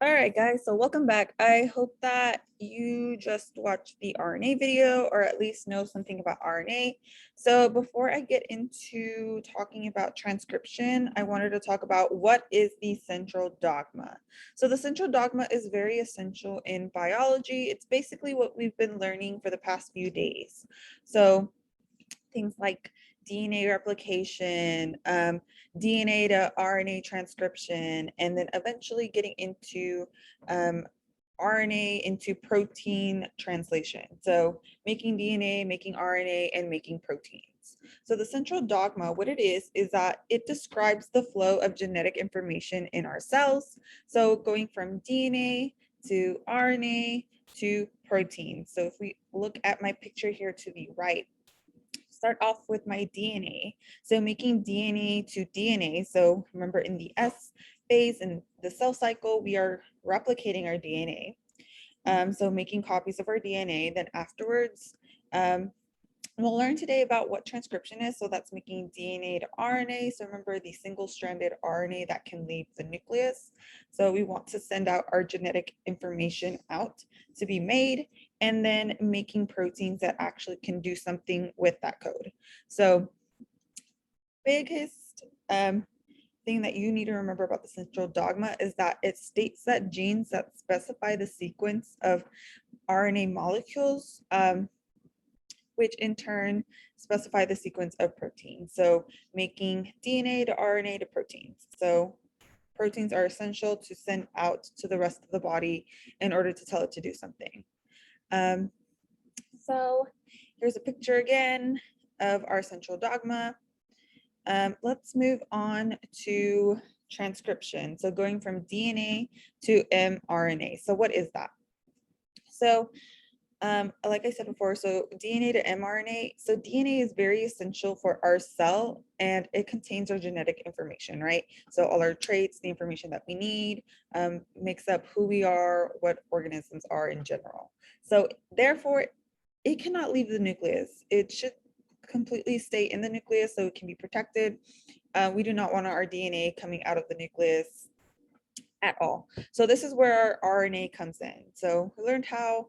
All right, guys, so welcome back. I hope that you just watched the RNA video or at least know something about RNA. So before I get into talking about transcription, I wanted to talk about what is the central dogma. So the central dogma is very essential in biology. It's basically what we've been learning for the past few days. So things like DNA replication, DNA to RNA transcription, and then eventually getting into RNA into protein translation. So making DNA, making RNA, and making proteins. So the central dogma, what it is that it describes the flow of genetic information in our cells. So going from DNA to RNA to protein. So if we look at my picture here to the right, start off with my DNA. So making DNA to DNA. So remember in the S phase in the cell cycle, we are replicating our DNA. So making copies of our DNA. Then afterwards, we'll learn today about what transcription is. So that's making DNA to RNA. So remember the single-stranded RNA that can leave the nucleus. So we want to send out our genetic information out to be made, and then making proteins that actually can do something with that code. So biggest thing that you need to remember about the central dogma is that it states that genes that specify the sequence of RNA molecules, which in turn specify the sequence of proteins. So making DNA to RNA to proteins. So proteins are essential to send out to the rest of the body in order to tell it to do something. So here's a picture again of our central dogma. Let's move on to transcription. So going from DNA to mRNA. So what is that? So like I said before, so DNA to mRNA. So DNA is very essential for our cell, and it contains our genetic information, right? So all our traits, the information that we need, makes up who we are, what organisms are in general. So therefore, it cannot leave the nucleus. It should completely stay in the nucleus so it can be protected. We do not want our DNA coming out of the nucleus at all. So this is where our RNA comes in. So we learned how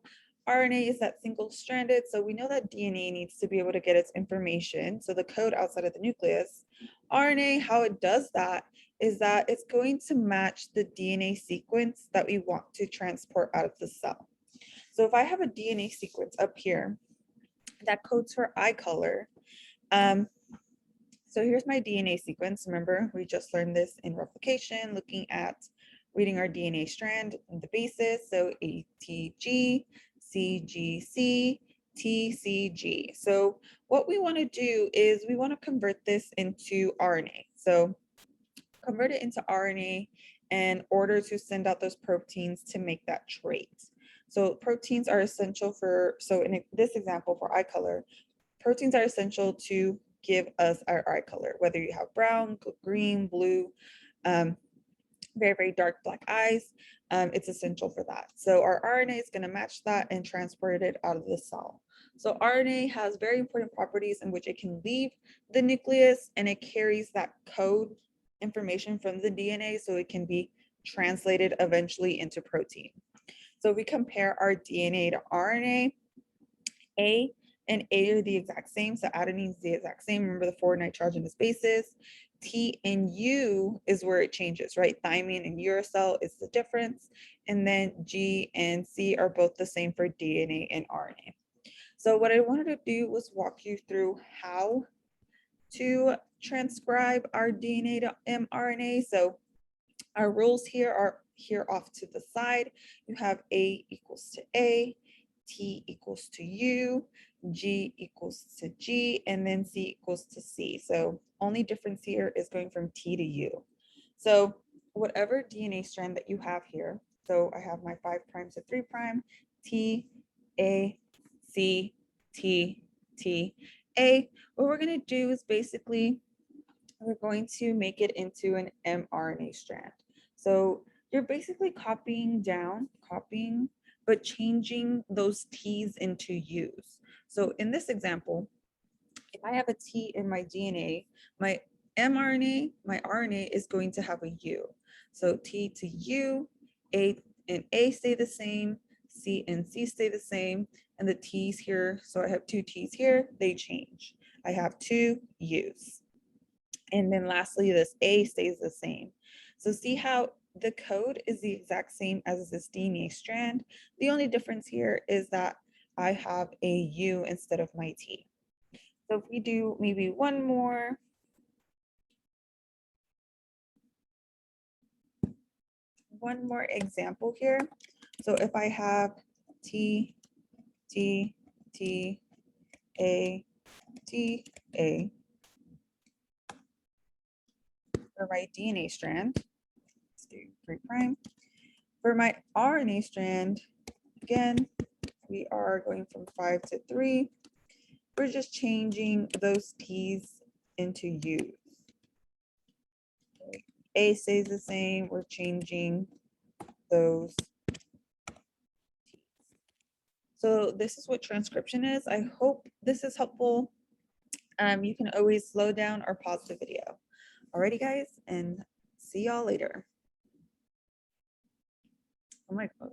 RNA is that single-stranded, so we know that DNA needs to be able to get its information, so the code outside of the nucleus. RNA, how it does that is that it's going to match the DNA sequence that we want to transport out of the cell. So if I have a DNA sequence up here that codes for eye color, so here's my DNA sequence. Remember, we just learned this in replication, looking at reading our DNA strand and the bases. So ATG, CGC, TCG. So what we want to do is we want to convert this into RNA. So convert it into RNA in order to send out those proteins to make that trait. So proteins are essential for, so in this example for eye color, proteins are essential to give us our eye color, whether you have brown, green, blue, very, very dark black eyes, it's essential for that. So our RNA is going to match that and transport it out of the cell. So RNA has very important properties in which it can leave the nucleus and it carries that code information from the DNA so it can be translated eventually into protein. So if we compare our DNA to RNA, A and A are the exact same, so adenine is the exact same. Remember the 4 nitrogenous bases. T and U is where it changes, right? Thymine and uracil is the difference. And then G and C are both the same for DNA and RNA. So what I wanted to do was walk you through how to transcribe our DNA to mRNA. So our rules here are here off to the side. You have A equals to A, T equals to U, G equals to G, and then C equals to C. So only difference here is going from T to U. So whatever DNA strand that you have here, so I have my 5' to 3', T, A, C, T, T, A. What we're going to do is basically we're going to make it into an mRNA strand. So you're basically copying, but changing those T's into U's. So in this example, if I have a T in my DNA, my mRNA, my RNA is going to have a U. So T to U, A and A stay the same, C and C stay the same, and the T's here, so I have two T's here, they change. I have two U's. And then lastly, this A stays the same. So see how the code is the exact same as this DNA strand. The only difference here is that I have a U instead of my T. So if we do maybe one more example here. So if I have T, T, T, A, T, A for my DNA strand, let's do 3'. For my RNA strand, again, we are going from 5 to 3. We're just changing those T's into U's. A stays the same, we're changing those T's. So this is what transcription is. I hope this is helpful. You can always slow down or pause the video. Alrighty guys, and see y'all later. Oh my God.